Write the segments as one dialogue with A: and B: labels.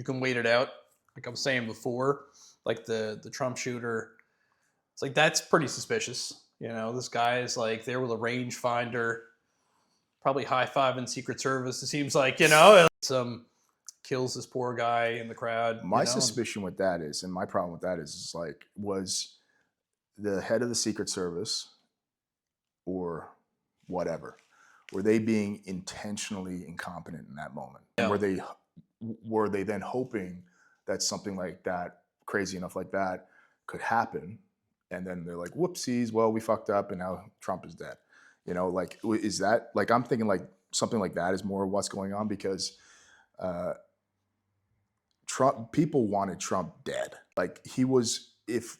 A: can wait it out. Like I was saying before, like the Trump shooter, it's like that's pretty suspicious. You know, this guy is like there with a rangefinder, probably high-fiving Secret Service. It seems like, you know, some kills this poor guy in the crowd.
B: My suspicion with that is, and my problem with that is like, was the head of the Secret Service or whatever, were they being intentionally incompetent in that moment?
A: Yeah.
B: And were they then hoping that something like that, crazy enough like that, could happen? And then they're like, whoopsies, well, we fucked up and now Trump is dead. You know, like, is that, like, I'm thinking like something like that is more what's going on, because Trump, people wanted Trump dead. Like, he was, if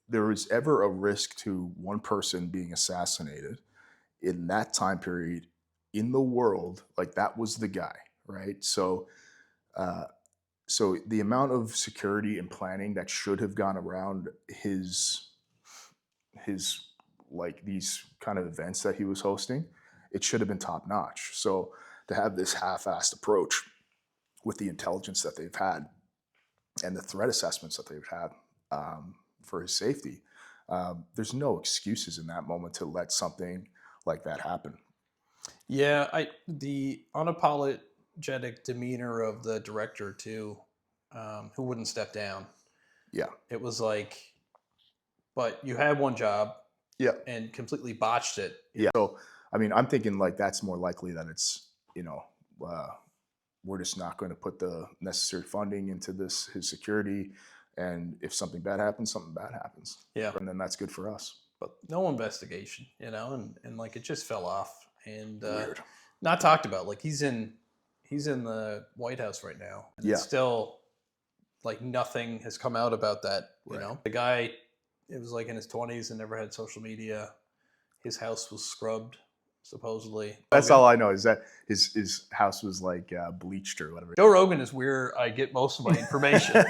B: there was ever a risk to one person being assassinated in that time period in the world, like, that was the guy, right? So so the amount of security and planning that should have gone around his like these kind of events that he was hosting, it should have been top notch. So to have this half-assed approach with the intelligence that they've had and the threat assessments that they've had for his safety, there's no excuses in that moment to let something like that happen.
A: Yeah, the unapologetic demeanor of the director too, who wouldn't step down.
B: Yeah.
A: It was like, but you had one job,
B: yeah,
A: and completely botched it.
B: Yeah. So, I mean, I'm thinking like that's more likely that it's, you know, we're just not going to put the necessary funding into his security, and if something bad happens, something bad happens.
A: Yeah.
B: And then that's good for us.
A: But no investigation, you know, and like it just fell off, and
B: Weird.
A: Not talked about. Like he's in the White House right now. And it's still like nothing has come out about that. You know, the guy, it was like in his 20s and never had social media. His house was scrubbed, supposedly.
B: That's all I know, is that his house was like bleached or whatever.
A: Joe Rogan is where I get most of my information.